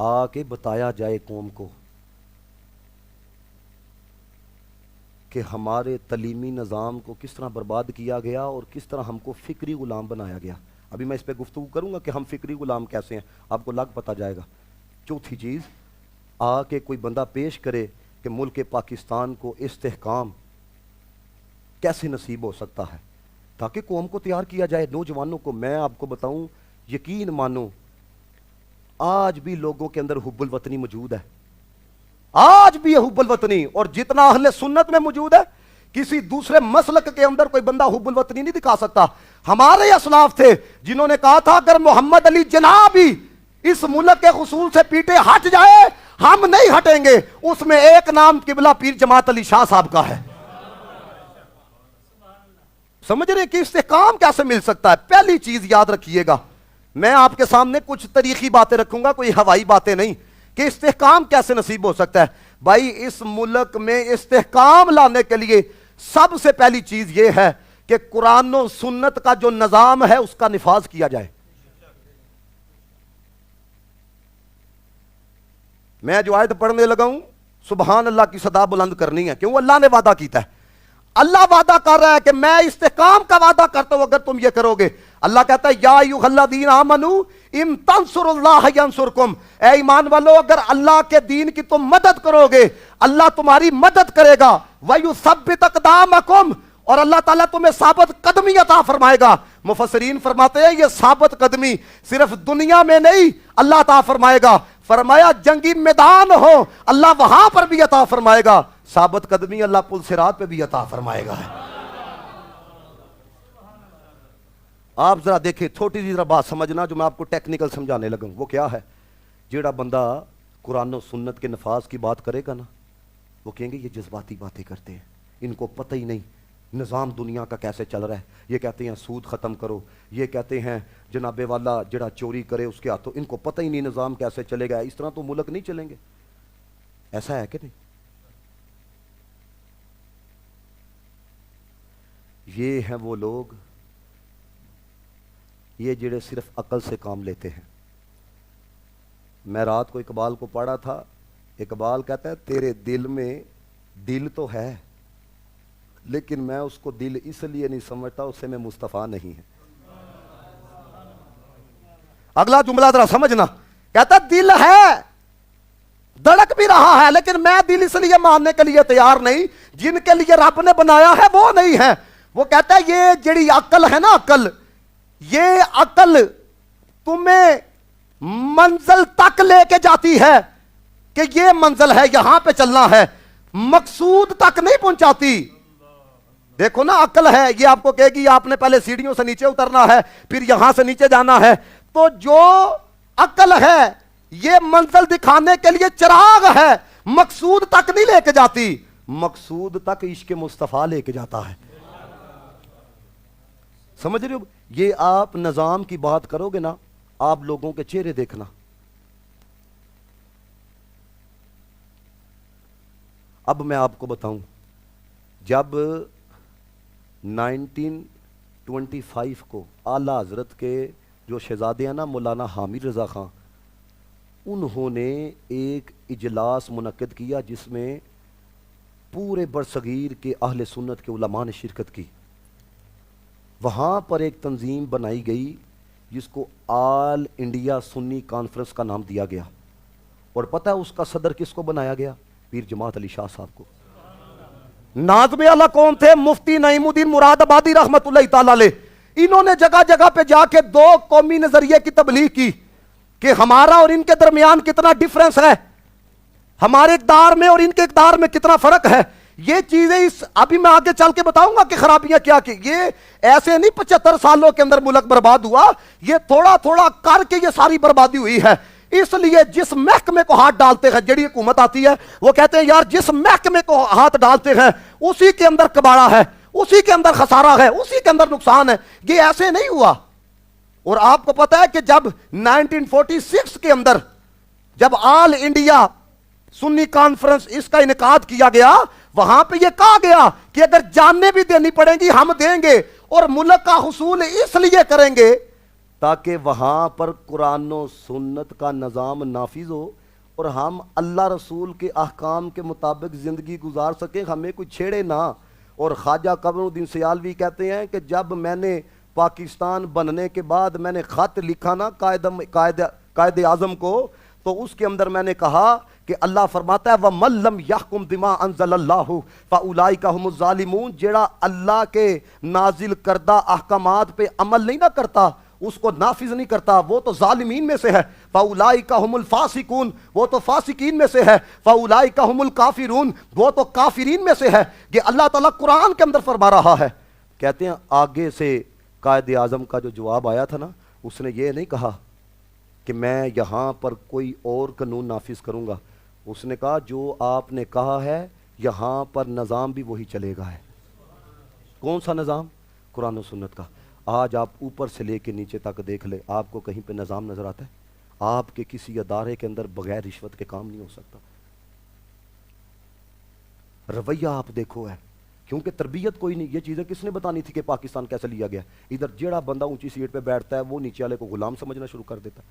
آ کے بتایا جائے قوم کو کہ ہمارے تعلیمی نظام کو کس طرح برباد کیا گیا اور کس طرح ہم کو فکری غلام بنایا گیا. ابھی میں اس پہ گفتگو کروں گا کہ ہم فکری غلام کیسے ہیں, آپ کو لگ پتہ جائے گا. چوتھی چیز, آ کے کوئی بندہ پیش کرے کہ ملک پاکستان کو استحکام کیسے نصیب ہو سکتا ہے, تاکہ قوم کو تیار کیا جائے, نوجوانوں کو. میں آپ کو بتاؤں, یقین مانو, آج بھی لوگوں کے اندر حب الوطنی موجود ہے, آج بھی حب الوطنی, اور جتنا اہل سنت میں موجود ہے, کسی دوسرے مسلک کے اندر کوئی بندہ حب الوطنی نہیں دکھا سکتا. ہمارے اسلاف تھے جنہوں نے کہا تھا اگر محمد علی جناح بھی اس ملک کے حصول سے پیٹے ہٹ جائے ہم نہیں ہٹیں گے. اس میں ایک نام قبلہ پیر جماعت علی شاہ صاحب کا ہے. سمجھ رہے کہ استحکام کیسے مل سکتا ہے؟ پہلی چیز یاد رکھیے گا, میں آپ کے سامنے کچھ تاریخی باتیں رکھوں گا, کوئی ہوائی باتیں نہیں, کہ استحکام کیسے نصیب ہو سکتا ہے. بھائی اس ملک میں استحکام لانے کے لیے سب سے پہلی چیز یہ ہے کہ قرآن و سنت کا جو نظام ہے اس کا نفاذ کیا جائے. میں جو آیت پڑھنے لگا ہوں, سبحان اللہ کی صدا بلند کرنی ہے, کیوں؟ اللہ نے وعدہ کیتا ہے. اللہ وعدہ کر رہا ہے کہ میں استحکام کا وعدہ کرتا ہوں اگر تم یہ کرو گے. اللہ کہتا ہے یا ایھا الذین آمنوا ان تنصروا اللہ ینصرکم, اے ایمان والو اگر اللہ کے دین کی تم مدد کرو گے اللہ تمہاری مدد کرے گا. وَيُثَبِّتْ أَقْدَامَكُمْ, اور اللہ تعالیٰ تمہیں ثابت قدمی عطا فرمائے گا. مفسرین فرماتے ہیں یہ ثابت قدمی صرف دنیا میں نہیں اللہ عطا فرمائے گا, فرمایا جنگی میدان ہو اللہ وہاں پر بھی عطا فرمائے گا, ثابت قدمی اللہ پل صراط پہ بھی عطا فرمائے گا. آپ ذرا دیکھیں, چھوٹی سی ذرا بات سمجھنا جو میں آپ کو ٹیکنیکل سمجھانے لگا ہوں. وہ کیا ہے؟ جیڑا بندہ قرآن و سنت کے نفاذ کی بات کرے گا نا, وہ کہیں گے یہ جذباتی باتیں کرتے ہیں, ان کو پتہ ہی نہیں نظام دنیا کا کیسے چل رہا ہے. یہ کہتے ہیں سود ختم کرو, یہ کہتے ہیں جناب والا جڑا چوری کرے اس کے ہاتھوں, ان کو پتہ ہی نہیں نظام کیسے چلے گا. اس طرح تو ملک نہیں چلیں گے. ایسا ہے کہ نہیں؟ یہ ہیں وہ لوگ یہ جڑے صرف عقل سے کام لیتے ہیں. میں رات کو اقبال کو پڑھا تھا, اقبال کہتا ہے تیرے دل میں دل تو ہے لیکن میں اس کو دل اس لیے نہیں سمجھتا اسے میں مصطفیٰ نہیں ہے. اگلا جملہ ذرا سمجھنا, کہتا دل ہے دھڑک بھی رہا ہے لیکن میں دل اس لیے ماننے کے لیے تیار نہیں, جن کے لیے رب نے بنایا ہے وہ نہیں ہے. وہ کہتا ہے یہ جڑی عقل ہے نا, عقل, یہ عقل تمہیں منزل تک لے کے جاتی ہے کہ یہ منزل ہے یہاں پہ چلنا ہے, مقصود تک نہیں پہنچاتی. دیکھو نا عقل ہے, یہ آپ کو کہے گی آپ نے پہلے سیڑھیوں سے نیچے اترنا ہے پھر یہاں سے نیچے جانا ہے. تو جو عقل ہے یہ منزل دکھانے کے لیے چراغ ہے, مقصود تک نہیں لے کے جاتی, مقصود تک عشق مصطفیٰ لے کے جاتا ہے. سمجھ رہے ہو؟ یہ آپ نظام کی بات کرو گے نا, آپ لوگوں کے چہرے دیکھنا. اب میں آپ کو بتاؤں, جب 1925 کو اعلیٰ حضرت کے جو شہزادے ہیں نا مولانا حامد رضا خان, انہوں نے ایک اجلاس منعقد کیا جس میں پورے برصغیر کے اہل سنت کے علماء نے شرکت کی. وہاں پر ایک تنظیم بنائی گئی جس کو آل انڈیا سنی کانفرنس کا نام دیا گیا, اور پتہ ہے اس کا صدر کس کو بنایا گیا؟ پیر جماعت علی شاہ صاحب کو. ناظم اعلیٰ کون تھے؟ مفتی نعیم الدین مراد آبادی رحمت اللہ تعالی علیہ. انہوں نے جگہ جگہ پہ جا کے دو قومی نظریے کی تبلیغ کی کہ ہمارا اور ان کے درمیان کتنا ڈیفرنس ہے, ہمارے اقدار میں اور ان کے اقدار میں کتنا فرق ہے. یہ چیزیں ابھی میں آگے چل کے بتاؤں گا کہ خرابیاں کیا کی. یہ ایسے نہیں 75 سالوں کے اندر ملک برباد ہوا, یہ تھوڑا تھوڑا کر کے یہ ساری بربادی ہوئی ہے. اس لیے جس محکمے کو ہاتھ ڈالتے ہیں, جڑی حکومت آتی ہے وہ کہتے ہیں یار جس محکمے کو ہاتھ ڈالتے ہیں اسی کے اندر کباڑا ہے, اسی کے اندر خسارہ ہے, اسی کے اندر نقصان ہے. یہ ایسے نہیں ہوا. اور آپ کو پتا ہے کہ جب 1946 کے اندر جب آل انڈیا سنی کانفرنس اس کا انعقاد کیا گیا, وہاں پہ یہ کہا گیا کہ اگر جانیں بھی دینی پڑیں گی ہم دیں گے, اور ملک کا حصول اس لیے کریں گے تاکہ وہاں پر قرآن و سنت کا نظام نافذ ہو اور ہم اللہ رسول کے احکام کے مطابق زندگی گزار سکیں، ہمیں کوئی چھیڑے نہ۔ اور خواجہ قمر الدین سیالوی کہتے ہیں کہ جب میں نے پاکستان بننے کے بعد میں نے خط لکھا نا قائد اعظم کو، تو اس کے اندر میں نے کہا کہ اللہ فرماتا ہے وَمَن لَّمْ يَحْكُمْ بِمَا أَنزَلَ اللَّهُ فَأُولَٰئِكَ هُمُ الظَّالِمُونَ، جیڑا اللہ کے نازل کردہ احکامات پہ عمل نہیں نہ کرتا، اس کو نافذ نہیں کرتا، وہ تو ظالمین میں سے ہے۔ فَأُولَٰئِكَ هُمُ الْفَاسِقُونَ، وہ تو فاسقین میں سے ہے۔ فَأُولَٰئِكَ هُمُ الْكَافِرُونَ، وہ تو کافرین میں سے ہے۔ یہ اللہ تعالیٰ قرآن کے اندر فرما رہا ہے۔ کہتے ہیں آگے سے قائد اعظم کا جو جواب آیا تھا نا، اس نے یہ نہیں کہا کہ میں یہاں پر کوئی اور قانون نافذ کروں گا، اس نے کہا جو آپ نے کہا ہے یہاں پر نظام بھی وہی چلے گا ہے۔ کون سا نظام؟ قرآن و سنت کا۔ آج آپ اوپر سے لے کے نیچے تک دیکھ لیں، آپ کو کہیں پہ نظام نظر آتا ہے؟ آپ کے کسی ادارے کے اندر بغیر رشوت کے کام نہیں ہو سکتا۔ رویہ آپ دیکھو ہے، کیونکہ تربیت کوئی نہیں۔ یہ چیزیں کس نے بتانی تھی کہ پاکستان کیسے لیا گیا؟ ادھر جیڑا بندہ اونچی سیٹ پہ بیٹھتا ہے وہ نیچے والے کو غلام سمجھنا شروع کر دیتا ہے۔